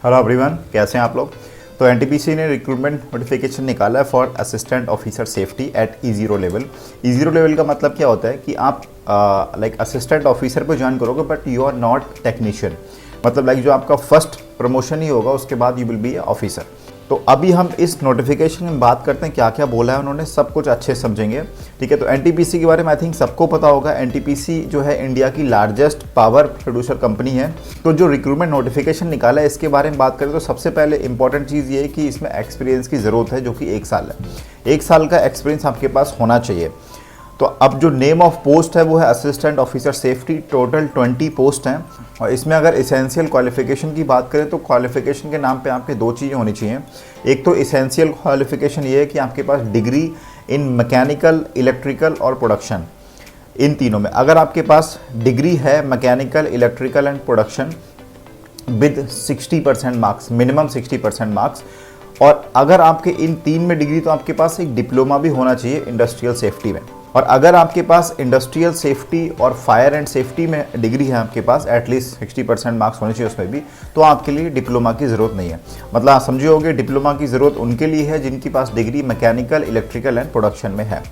Hello everyone, कैसे हैं आप लोग। तो एनटीपीसी ने रिक्रूटमेंट नोटिफिकेशन निकाला है for assistant officer safety at E0 level. E0 level का मतलब क्या होता है कि आप लाइक असिस्टेंट ऑफिसर पे ज्वाइन करोगे but you are not technician. मतलब लाइक जो आपका फर्स्ट प्रमोशन ही होगा उसके बाद यू विल बी ऑफिसर। तो अभी हम इस नोटिफिकेशन में बात करते हैं क्या क्या बोला है उन्होंने, सब कुछ अच्छे से समझेंगे। ठीक है, तो एनटीपीसी के बारे में आई थिंक सबको पता होगा। एनटीपीसी जो है इंडिया की लार्जेस्ट पावर प्रोड्यूसर कंपनी है। तो जो रिक्रूटमेंट नोटिफिकेशन निकाला है इसके बारे में बात करें तो सबसे पहले इंपॉर्टेंट चीज़ ये है कि इसमें एक्सपीरियंस की ज़रूरत है, जो कि 1 साल है। 1 साल का एक्सपीरियंस आपके पास होना चाहिए। तो अब जो नेम ऑफ पोस्ट है वो है assistant officer safety. Total 20 post हैं और इसमें अगर इसेंशियल क्वालिफिकेशन की बात करें तो क्वालिफिकेशन के नाम पे आपके 2 चीज़ें होनी चाहिए। एक तो इसेंशियल क्वालिफिकेशन ये है कि आपके पास डिग्री इन मैकेनिकल, इलेक्ट्रिकल और प्रोडक्शन, इन तीनों में अगर आपके पास डिग्री है mechanical, electrical and production with 60% marks, minimum 60% marks, और अगर आपके इन 3 में डिग्री तो आपके पास एक डिप्लोमा भी होना चाहिए इंडस्ट्रियल सेफ्टी में। और अगर आपके पास इंडस्ट्रियल सेफ्टी और फायर एंड सेफ्टी में डिग्री है आपके पास, एटलीस्ट 60% मार्क्स होने चाहिए उसमें भी, तो आपके लिए डिप्लोमा की ज़रूरत नहीं है। मतलब आप समझे होंगे डिप्लोमा की ज़रूरत उनके लिए है जिनके पास degree mechanical, electrical and production में है।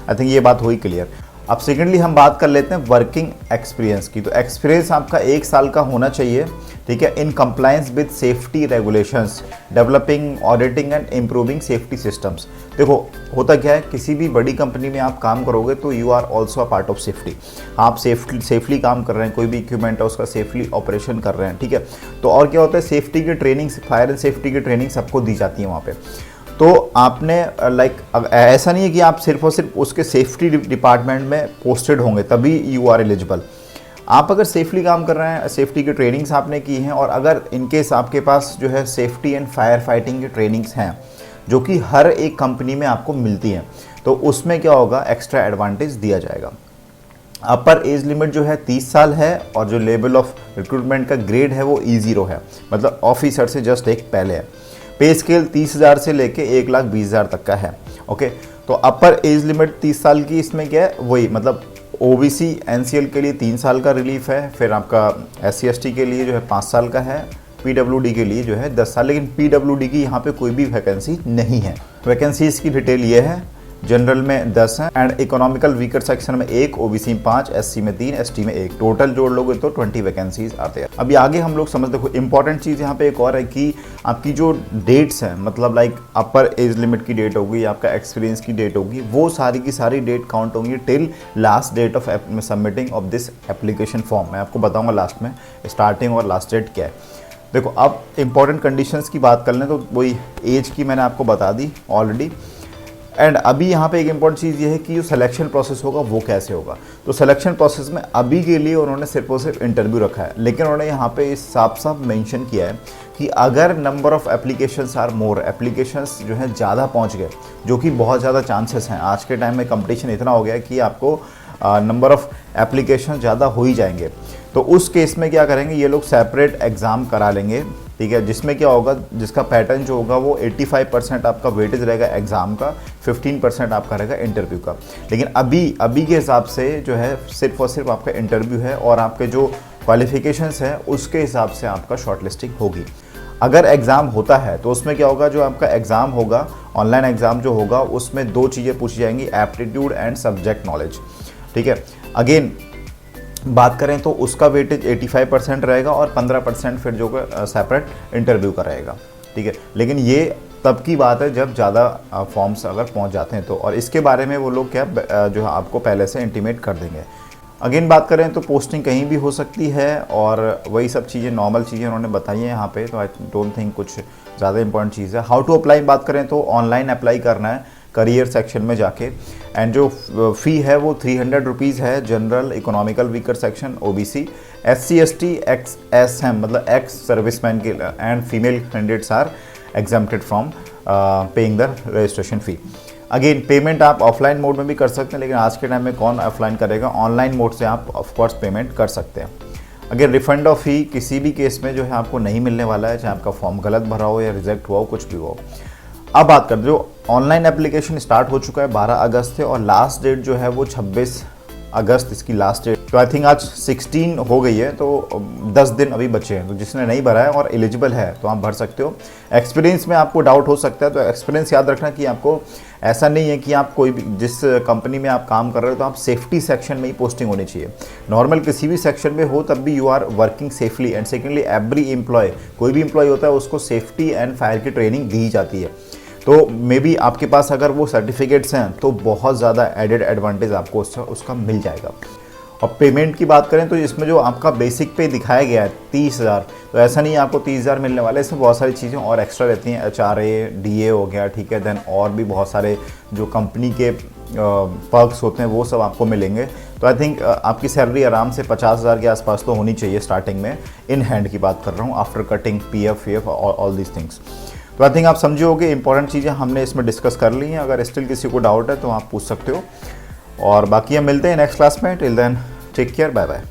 आई थिंक ये बात हुई क्लियर। अब सेकेंडली हम बात कर लेते हैं वर्किंग एक्सपीरियंस की। तो एक्सपीरियंस आपका 1 साल का होना चाहिए, ठीक है, in compliance with safety regulations, developing, auditing and improving safety systems. देखो होता क्या है, किसी भी बड़ी कंपनी में आप काम करोगे तो you are also a part of safety. आप सेफली काम कर रहे हैं, कोई भी इक्विपमेंट है उसका सेफली ऑपरेशन कर रहे हैं, ठीक है। तो और क्या होता है, सेफ्टी की ट्रेनिंग, फायर एंड सेफ्टी की ट्रेनिंग सबको दी जाती है वहाँ पे। तो आपने लाइक ऐसा नहीं है कि आप सिर्फ और सिर्फ उसके सेफ्टी डिपार्टमेंट में पोस्टेड होंगे तभी यू आर एलिजिबल। आप अगर सेफली काम कर रहे हैं, सेफ्टी की ट्रेनिंग्स आपने की हैं, और अगर इनकेस आपके पास जो है सेफ्टी एंड फायर फाइटिंग की ट्रेनिंग्स हैं जो कि हर एक कंपनी में आपको मिलती हैं, तो उसमें क्या होगा, एक्स्ट्रा एडवांटेज दिया जाएगा। अपर एज लिमिट जो है 30 साल है और जो लेवल ऑफ रिक्रूटमेंट का ग्रेड है वो E0 है, मतलब ऑफिसर से जस्ट एक पहले है। पे स्केल 30,000 से लेके 1,20,000 तक का है। ओके, तो अपर एज लिमिट 30 साल की, इसमें क्या है वही, मतलब OBC NCL के लिए 3 साल का रिलीफ है, फिर आपका SC ST के लिए जो है 5 साल का है, PWD के लिए जो है 10 साल। लेकिन PWD की यहाँ पे कोई भी वैकेंसी नहीं है। वैकेंसीज की डिटेल ये है, जनरल में 10 हैं एंड इकोनॉमिकल वीकर सेक्शन में 1, OBC में 5, SC में 3, ST में 1, टोटल जोड़ लोगे तो 20 वैकेंसीज आते हैं। अभी आगे हम लोग समझ, देखो इंपॉर्टेंट चीज़ यहाँ पे एक और है कि आपकी जो डेट्स हैं, मतलब लाइक अपर एज लिमिट की डेट होगी, आपका एक्सपीरियंस की डेट होगी, वो सारी की सारी डेट काउंट होंगी till last date of submitting of this application form. मैं आपको बताऊँगा लास्ट में स्टार्टिंग और लास्ट डेट क्या है। देखो अब इंपॉर्टेंट कंडीशंस की बात कर लें तो वही एज की मैंने आपको बता दी ऑलरेडी। एंड अभी यहाँ पे एक इम्पॉर्टेंट चीज़ ये है कि जो सिलेक्शन प्रोसेस होगा वो कैसे होगा। तो सिलेक्शन प्रोसेस में अभी के लिए उन्होंने सिर्फ और सिर्फ इंटरव्यू रखा है, लेकिन उन्होंने यहाँ पे इस साफ साफ मेंशन किया है कि अगर number of applications are more, applications जो है ज़्यादा पहुँच गए, जो कि बहुत ज़्यादा चांसेस हैं, आज के टाइम में कंपटीशन इतना हो गया है कि आपको नंबर ऑफ़ एप्लीकेशन ज़्यादा हो ही जाएंगे, तो उस केस में क्या करेंगे, ये लोग सेपरेट एग्ज़ाम करा लेंगे, ठीक है, जिसमें क्या होगा, जिसका पैटर्न जो होगा वो 85% आपका वेटेज रहेगा एग्ज़ाम का, 15% आपका रहेगा इंटरव्यू का। लेकिन अभी के हिसाब से जो है सिर्फ और सिर्फ आपका इंटरव्यू है और आपके जो क्वालिफिकेशंस हैं उसके हिसाब से आपका शॉर्टलिस्टिंग होगी। अगर एग्ज़ाम होता है तो उसमें क्या होगा, जो आपका एग्ज़ाम होगा, ऑनलाइन एग्ज़ाम जो होगा, उसमें 2 चीज़ें पूछी जाएंगी, एप्टीट्यूड एंड सब्जेक्ट नॉलेज, ठीक है। अगेन बात करें तो उसका वेटेज 85% रहेगा और 15% फिर जो सेपरेट इंटरव्यू का रहेगा, ठीक है। लेकिन ये तब की बात है जब ज़्यादा फॉर्म्स अगर पहुंच जाते हैं तो, और इसके बारे में वो लोग क्या जो है आपको पहले से इंटीमेट कर देंगे। अगेन बात करें तो पोस्टिंग कहीं भी हो सकती है और वही सब चीज़ें, नॉर्मल चीज़ें उन्होंने बताई हैं यहाँ पे, तो आई डोंट थिंक कुछ ज़्यादा इंपॉर्टेंट चीज़ है। हाउ टू अप्लाई बात करें तो ऑनलाइन अप्लाई करना है करियर सेक्शन में जाके, एंड जो फ़ी है वो 300 रुपीज़ है, general, economical weaker section, OBC, SC ST, XSM मतलब एक्स सर्विसमैन के and female candidates are exempted from paying the registration fee. Again payment आप ऑफलाइन मोड में भी कर सकते हैं, लेकिन आज के टाइम में कौन ऑफलाइन करेगा, ऑनलाइन मोड से आप ऑफकोर्स पेमेंट कर सकते हैं। अगर रिफंड ऑफ फ़ी किसी भी केस में जो है आपको नहीं मिलने वाला है, चाहे आपका फॉर्म गलत भरा हो या रिजेक्ट हुआ हो, कुछ भी हो। अब बात कर, जो ऑनलाइन एप्लीकेशन स्टार्ट हो चुका है 12 अगस्त से और लास्ट डेट जो है वो 26 अगस्त इसकी लास्ट डेट। तो आई थिंक आज 16 हो गई है, तो 10 दिन अभी बचे हैं। तो जिसने नहीं भरा है और एलिजिबल है तो आप भर सकते हो। एक्सपीरियंस में आपको डाउट हो सकता है, तो एक्सपीरियंस याद रखना कि आपको ऐसा नहीं है कि आप कोई भी जिस कंपनी में आप काम कर रहे हो तो आप सेफ्टी सेक्शन में ही पोस्टिंग होनी चाहिए। नॉर्मल किसी भी सेक्शन में हो तब भी you are working safely. And secondly every employee, कोई भी एम्प्लॉय होता है उसको सेफ्टी एंड फायर की ट्रेनिंग दी जाती है। तो मे बी आपके पास अगर वो सर्टिफिकेट्स हैं तो बहुत ज़्यादा एडेड एडवांटेज आपको उसका मिल जाएगा। और पेमेंट की बात करें तो इसमें जो आपका बेसिक पे दिखाया गया है 30,000, तो ऐसा नहीं है आपको 30,000 मिलने वाले, इसमें बहुत सारी चीज़ें और एक्स्ट्रा रहती हैं। HRA DA हो गया, ठीक है, देन और भी बहुत सारे जो कंपनी के पर्क्स होते हैं वो सब आपको मिलेंगे। तो आई थिंक आपकी सैलरी आराम से 50,000 के आसपास तो होनी चाहिए स्टार्टिंग में, इन हैंड की बात कर रहा हूँ, after cutting PF all these things. तो आई थिंक आप समझे होगे इंपॉर्टेंट चीज़ें हमने इसमें डिस्कस कर ली हैं। अगर स्टिल किसी को डाउट है तो आप पूछ सकते हो, और बाकी हम मिलते हैं नेक्स्ट क्लास में। Till then take care, bye bye.